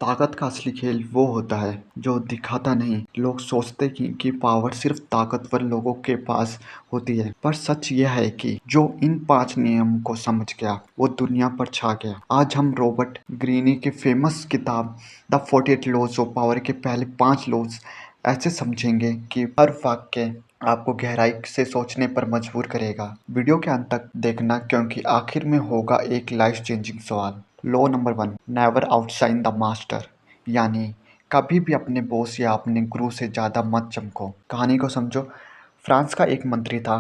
ताकत का असली खेल वो होता है जो दिखाता नहीं। लोग सोचते कि पावर सिर्फ ताकतवर लोगों के पास होती है, पर सच यह है कि जो इन 5 नियम को समझ गया वो दुनिया पर छा गया। आज हम रॉबर्ट ग्रीनी की फेमस किताब द 48 लॉज ऑफ पावर के पहले 5 लॉज ऐसे समझेंगे कि हर वाक्य आपको गहराई से सोचने पर मजबूर करेगा। वीडियो के अंत तक देखना, क्योंकि आखिर में होगा एक लाइफ चेंजिंग सवाल। Law number 1, never outshine the master, यानी कभी भी अपने बॉस या अपने गुरु से ज़्यादा मत चमको। कहानी को समझो। फ्रांस का एक मंत्री था,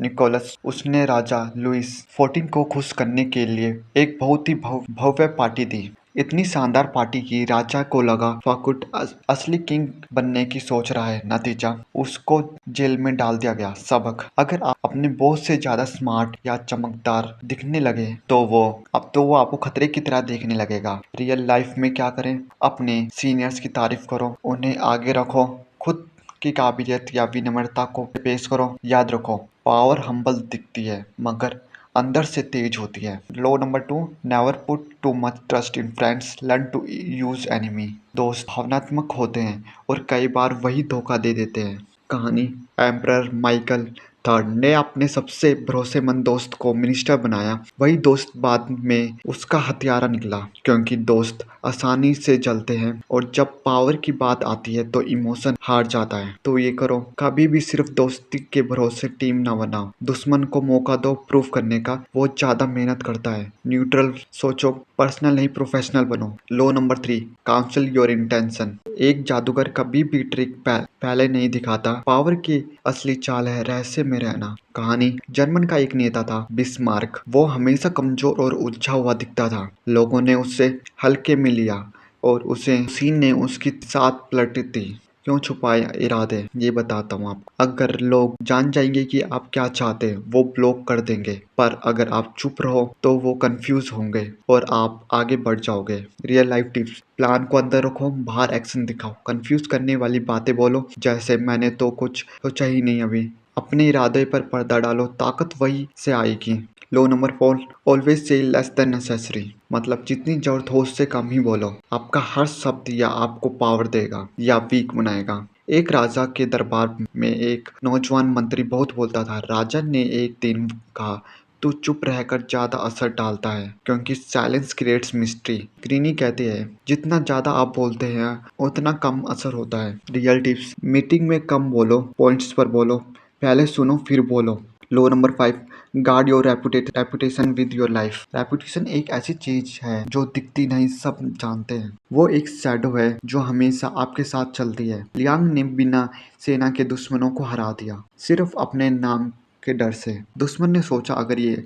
निकोलस। उसने राजा लुइस 14 को खुश करने के लिए एक बहुत ही भव्य पार्टी दी। इतनी शानदार पार्टी की राजा को लगा फाकुट असली किंग बनने की सोच रहा है। नतीजा, उसको जेल में डाल दिया गया। सबक, अगर आप अपने बॉस से ज्यादा स्मार्ट या चमकदार दिखने लगे तो वो आपको खतरे की तरह देखने लगेगा। रियल लाइफ में क्या करें? अपने सीनियर्स की तारीफ करो, उन्हें आगे रखो, खुद की काबिलियत या विनम्रता को पेश करो। याद रखो, पावर हम्बल दिखती है मगर अंदर से तेज होती है। Law number 2, never put too much trust in friends, learn to use enemy. दोस्त भावनात्मक होते हैं और कई बार वही धोखा दे देते हैं। कहानी, एम्परर माइकल थर्ड ने अपने सबसे भरोसेमंद दोस्त को मिनिस्टर बनाया। वही दोस्त बाद में उसका हत्यारा निकला, क्योंकि दोस्त आसानी से जलते हैं और जब पावर की बात आती है तो इमोशन हार जाता है। तो ये करो, कभी भी सिर्फ दोस्ती के भरोसे टीम ना बनाओ। दुश्मन को मौका दो प्रूफ करने का, वो ज्यादा मेहनत करता है। न्यूट्रल सोचो, पर्सनल नहीं प्रोफेशनल बनो। Law number 3, council your intention. एक जादूगर कभी भी ट्रिक पहले नहीं दिखाता। पावर की असली चाल है रहस्य में रहना। कहानी, जर्मन का एक नेता था, बिस्मार्क। वो हमेशा कमजोर और उलझा हुआ दिखता था। लोगों ने उसे हल्के में लिया और उसी ने उसकी साथ पलटी थी। क्यों छुपाए इरादे, ये बताता हूँ आपको। अगर लोग जान जाएंगे कि आप क्या चाहते हैं वो ब्लॉक कर देंगे, पर अगर आप चुप रहो तो वो कंफ्यूज होंगे और आप आगे बढ़ जाओगे। रियल लाइफ टिप्स, प्लान को अंदर रखो, बाहर एक्शन दिखाओ। कंफ्यूज करने वाली बातें बोलो, जैसे मैंने तो कुछ सोचा ही नहीं अभी। अपने इरादे पर पर्दा डालो, ताकत वही से आएगी। लो number 4, always say less than necessary, मतलब जितनी जरूरत हो उससे कम ही बोलो। आपका हर शब्द या आपको पावर देगा या वीक बनाएगा। एक राजा के दरबार में एक नौजवान मंत्री बहुत बोलता था। राजा ने एक दिन कहा, तू चुप रहकर ज्यादा असर डालता है, क्योंकि साइलेंस क्रिएट्स मिस्ट्री। ग्रीनी कहते हैं, जितना ज्यादा आप बोलते हैं उतना कम असर होता है। रियल टिप्स, मीटिंग में कम बोलो, पॉइंट्स पर बोलो, पहले सुनो फिर बोलो। लो number 5, guard your reputation with your life. Reputation एक ऐसी चीज है जो दिखती नहीं, सब जानते हैं। वो एक शैडो है जो हमेशा आपके साथ चलती है। लियांग ने बिना सेना के दुश्मनों को हरा दिया, सिर्फ अपने नाम के डर से। दुश्मन ने सोचा, अगर ये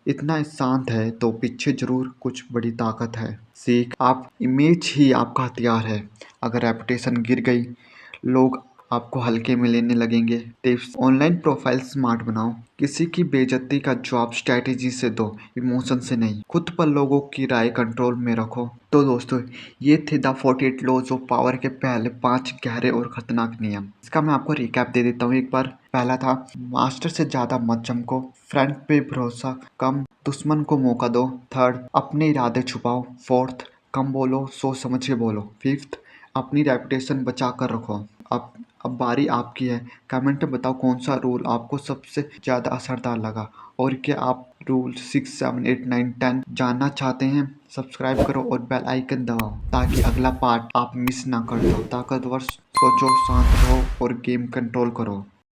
इतना शांत है तो पीछे जरूर कुछ बड़ी ताकत है। सीख, आप इमेज ही आपका हथियार है। अगर रेपुटेशन गिर गई, लोग आपको हल्के में लेने लगेंगे। टिप्स, ऑनलाइन प्रोफाइल स्मार्ट बनाओ, किसी की बेइज्जती का जवाब स्ट्रेटेजी से दो, इमोशन से नहीं। खुद पर लोगों की राय कंट्रोल में रखो। तो दोस्तों, ये थे द 48 लॉज ऑफ पावर के पहले 5 गहरे और खतरनाक नियम। इसका मैं आपको रिकैप दे देता हूँ एक बार। पहला था, मास्टर से ज्यादा मत चमको, फ्रेंड पे भरोसा कम, दुश्मन को मौका दो। थर्ड, अपने इरादे छुपाओ। फोर्थ, कम बोलो, सोच समझ के बोलो। फिफ्थ, अपनी रेपुटेशन बचा कर रखो। अब बारी आपकी है। कमेंट में बताओ कौन सा रूल आपको सबसे ज़्यादा असरदार लगा, और क्या आप रूल 6, 7, 8, 9, 10 जानना चाहते हैं? सब्सक्राइब करो और बेल आइकन दबाओ ताकि अगला पार्ट आप मिस ना कर दो। ताकतवर सोचो, शांत रहो और गेम कंट्रोल करो।